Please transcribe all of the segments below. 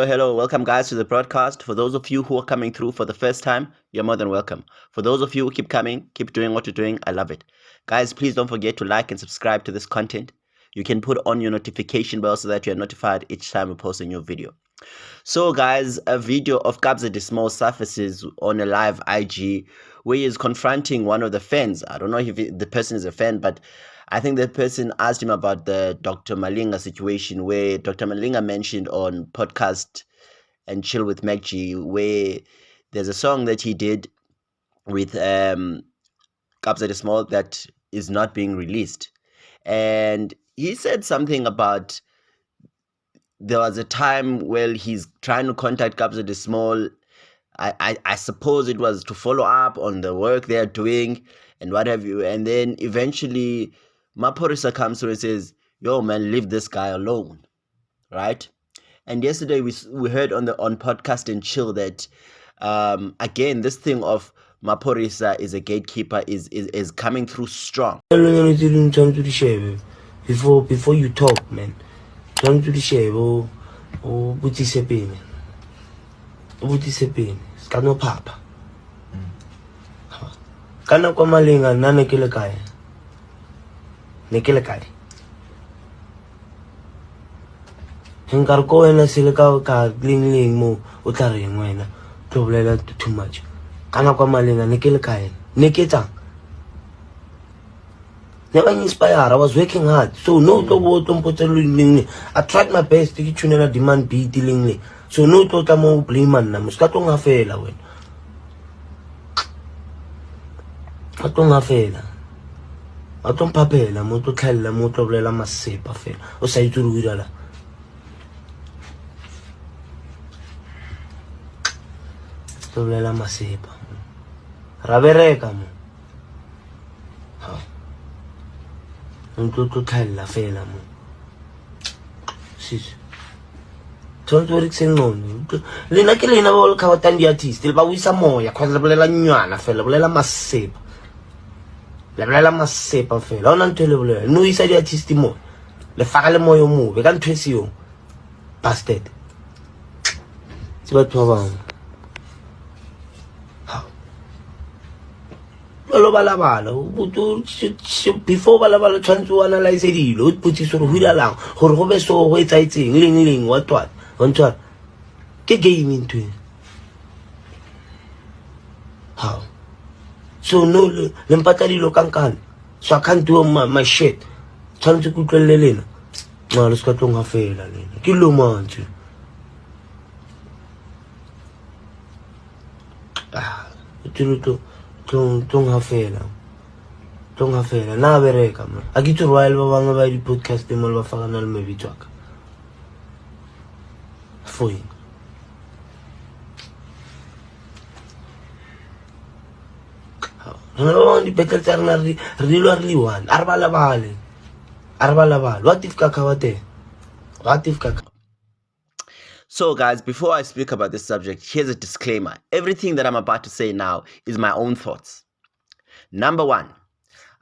Hello. Welcome, guys, to the broadcast. For those of you who are coming through for the first time, you're more than welcome. For those of you who keep coming, keep doing what you're doing. I love it. Guys, please don't forget to like and subscribe to this content. You can put on your notification bell so that you're notified each time we post a new video. So, guys, a video of Kabza De Small surfaces on a live IG where he is confronting one of the fans. I don't know if the person is a fan, but I think the person asked him about the Dr. Malinga situation, where Dr. Malinga mentioned on podcast and Chill with Mac G, where there's a song that he did with Kabza De Small that is not being released. And he said something about there was a time where he's trying to contact Kabza De Small. I suppose it was to follow up on the work they're doing and what have you. And then eventually Maporisa comes through and says, yo, man, leave this guy alone, right? And yesterday we heard on podcast and Chill that again, this thing of Maporisa is a gatekeeper is coming through strong. Before you talk, man. Turn to the shave, butise pene. Butise pene. Skano papa. Kana kwa malinga na nekele kaya. Nekele kaya. Hinkar ko ena sila ka ling mo utari ngwena. Toblela too much. Kana kwa malinga nekele kaya. Neketa. Never inspired. I was working hard. So no to go to I tried my best to get you demand be dealing. So no to tamo blame man na muskatong afela wen. Atong afela. Atong papela mo to tlhella mo to blela masepa fela. O sa ituru la. To blela masepa. Rabereka mo. To tell fela mo. Sis. Tonto riksen non. Lena ke lena ba ka watandi artist. Le ba wisa moya, khwela bolela nywana fela, bolela masepa. Le bolela masepa fela. Ona ntwe le bolela. No isa di artist mo. Le faka le moyo mo, be ka ntwesi yo. Bastard. Siba twa balabala before balabala tshwantse o analyze dilo o putsise gore ho ilalang gore go be so go etsaetseng leng what ontwa ke game into how so no le mpata dilo kankana so I can't do my shit tshwantse go utlwelle lena no le ska tlong fela lena ke lo mantse turuto Don't have na bereka man a ke tsoro wa le ba bang ba di podcast mo le ba fagana le mebitswaka foi no di betel tsarna re lo one arbala what if kakawate what if kaka. So, guys, before I speak about this subject, here's a disclaimer. Everything that I'm about to say now is my own thoughts. Number one,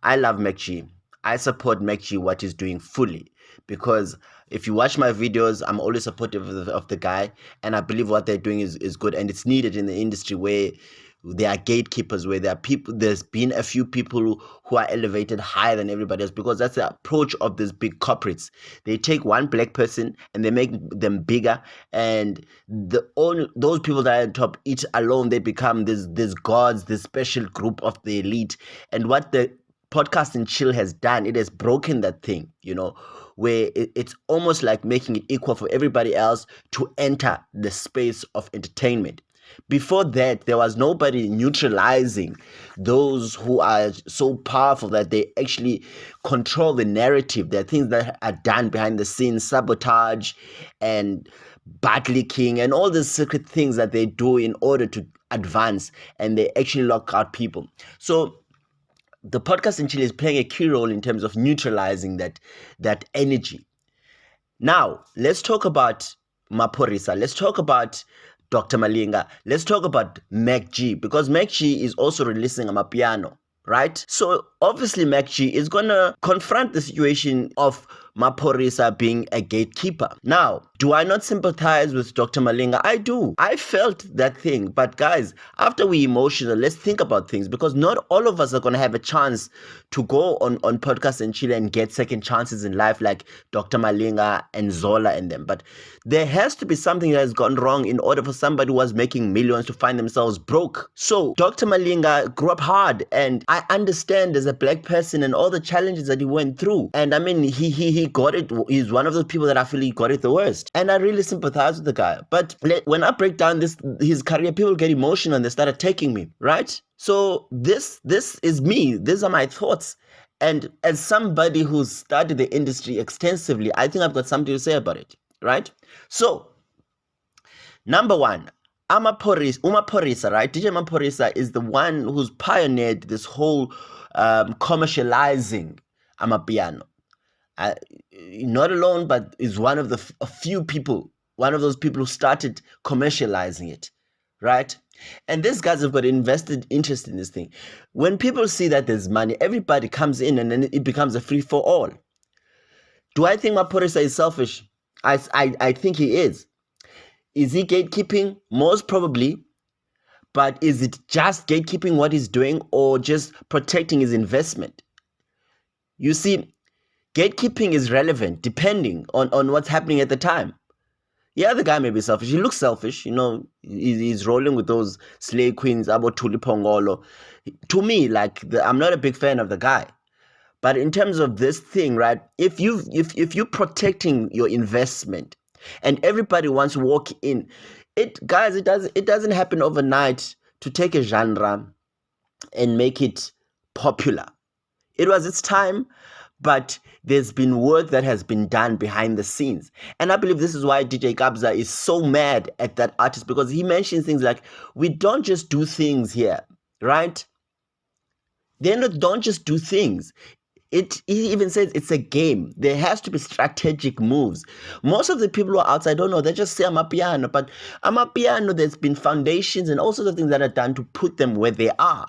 I love Mac G. I support Mac G what he's doing fully, because if you watch my videos, I'm always supportive of the guy, and I believe what they're doing is good, and it's needed in the industry where there are gatekeepers, where there are people. There's been a few people who are elevated higher than everybody else, because that's the approach of these big corporates. They take one black person and they make them bigger, and those people that are at top, each alone, they become this gods, this special group of the elite. And what the podcast and Chill has done, it has broken that thing, where it's almost like making it equal for everybody else to enter the space of entertainment. Before that, there was nobody neutralizing those who are so powerful that they actually control the narrative. There are things that are done behind the scenes, sabotage and butt-licking and all the secret things that they do in order to advance, and they actually lock out people. So the podcast in Chile is playing a key role in terms of neutralizing that energy. Now, let's talk about Maporisa. Let's talk about Dr. Malinga. Let's talk about Mac G, because Mac G is also releasing Amapiano, right? So obviously Mac G is gonna confront the situation of Maphorisa being a gatekeeper. Now, do I not sympathize with Dr. Malinga? I do. I felt that thing. But guys, after we emotional, let's think about things, because not all of us are going to have a chance to go on podcasts in Chile and get second chances in life like Dr. Malinga and Zola and them. But there has to be something that has gone wrong in order for somebody who was making millions to find themselves broke. So Dr. Malinga grew up hard, and I understand as a black person and all the challenges that he went through. And I mean, he got it. He's one of those people that I feel he got it the worst. And I really sympathize with the guy. But when I break down his career, people get emotional and they start attacking me, right? So this is me. These are my thoughts. And as somebody who's studied the industry extensively, I think I've got something to say about it, right? So, number one, Amaphorisa, right? DJ Maphorisa is the one who's pioneered this whole commercializing Amapiano. Not alone, but is one of a few people, one of those people who started commercializing it, right? And these guys have got invested interest in this thing. When people see that there's money, everybody comes in and then it becomes a free for all. Do I think Maphorisa is selfish? I think he is. Is he gatekeeping? Most probably. But is it just gatekeeping what he's doing or just protecting his investment? You see, gatekeeping is relevant depending on what's happening at the time. Yeah, the guy may be selfish. He looks selfish, you know. He's rolling with those slay queens, Abo Tuli Pongolo. To me, I'm not a big fan of the guy. But in terms of this thing, right? If you're protecting your investment and everybody wants to walk in, it doesn't happen overnight to take a genre and make it popular. It was its time, but there's been work that has been done behind the scenes. And I believe this is why DJ Kabza is so mad at that artist, because he mentions things like, we don't just do things here, right? Don't just do things. He even says it's a game. There has to be strategic moves. Most of the people who are outside don't know. They just say Amapiano. But Amapiano, there's been foundations and all sorts of things that are done to put them where they are.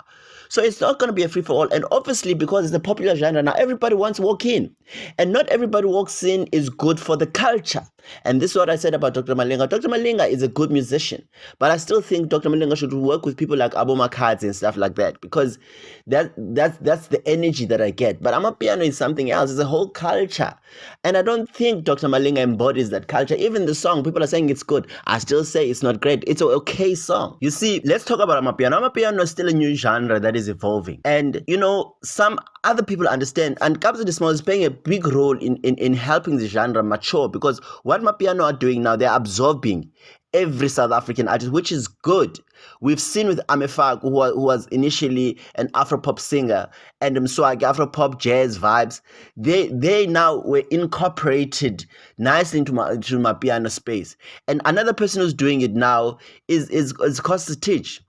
So it's not going to be a free-for-all. And obviously, because it's a popular genre now, everybody wants to walk in. And not everybody walks in is good for the culture. And this is what I said about Dr. Malinga. Dr. Malinga is a good musician. But I still think Dr. Malinga should work with people like Abo Makadzi and stuff like that. Because that's the energy that I get. But Amapiano is something else. It's a whole culture. And I don't think Dr. Malinga embodies that culture. Even the song, people are saying it's good. I still say it's not great. It's an okay song. You see, let's talk about Amapiano. Amapiano is still a new genre that is evolving. And, you know, some other people understand. And Kabza De Small is playing a big role in helping the genre mature. Because what Amapiano are doing now, they're absorbing every South African artist, which is good. We've seen with amifaku, who was initially an Afropop singer, and Mswagi, Afropop jazz vibes. They now were incorporated nicely into my piano space. And another person who's doing it now is Costa Titch.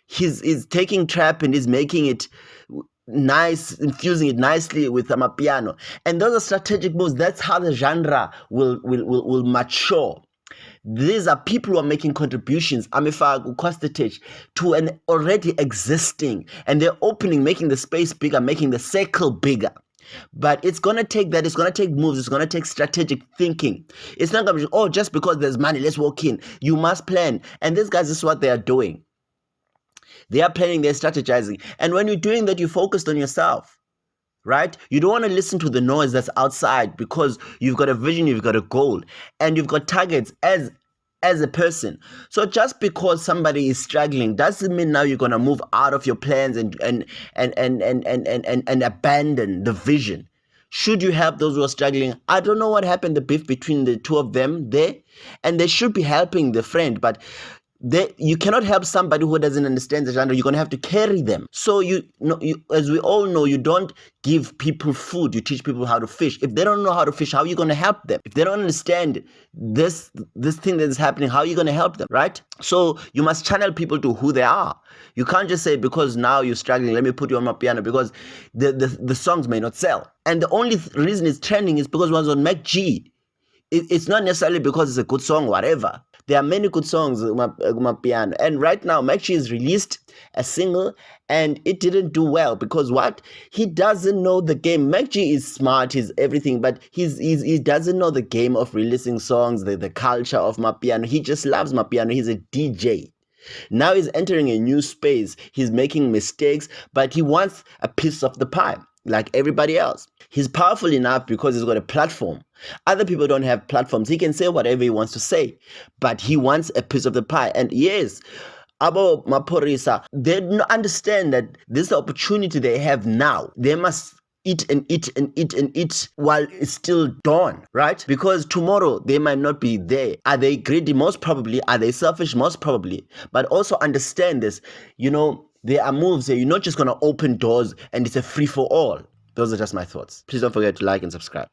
He's taking trap and he's making it nice, infusing it nicely with Amapiano. And those are strategic moves. That's how the genre will mature. These are people who are making contributions, amifaku, Costa Titch, to an already existing, and they're opening, making the space bigger, making the circle bigger. But it's going to take that. It's going to take moves. It's going to take strategic thinking. It's not going to be, just because there's money, let's walk in. You must plan. And these guys, this is what they are doing. They are planning, they're strategizing. And when you're doing that, you're focused on yourself, right? You don't want to listen to the noise that's outside, because you've got a vision, you've got a goal, and you've got targets as a person. So just because somebody is struggling doesn't mean now you're going to move out of your plans and abandon the vision. Should you help those who are struggling? I don't know what happened, the beef between the two of them there, and they should be helping the friend, but you cannot help somebody who doesn't understand the genre. You're going to have to carry them. So as we all know, you don't give people food. You teach people how to fish. If they don't know how to fish, how are you going to help them? If they don't understand this thing that is happening, how are you going to help them, right? So you must channel people to who they are. You can't just say, because now you're struggling, let me put you on my piano, because the songs may not sell. And the only reason it's trending is because it was on MacG. It's not necessarily because it's a good song, whatever. There are many good songs Amapiano, and right now Mac has released a single and it didn't do well because what? He doesn't know the game. Mac is smart, he's everything, but he doesn't know the game of releasing songs, the culture of Amapiano. He just loves Amapiano. He's a DJ. Now he's entering a new space. He's making mistakes, but he wants a piece of the pie like everybody else. He's powerful enough because he's got a platform. Other people don't have platforms. He can say whatever he wants to say, but he wants a piece of the pie. And yes, Abo Maporisa, they understand that this is the opportunity they have now. They must eat and eat and eat and eat while it's still dawn, right? Because tomorrow they might not be there. Are they greedy? Most probably. Are they selfish? Most probably. But also understand this, there are moves here. You're not just going to open doors and it's a free for all. Those are just my thoughts. Please don't forget to like and subscribe.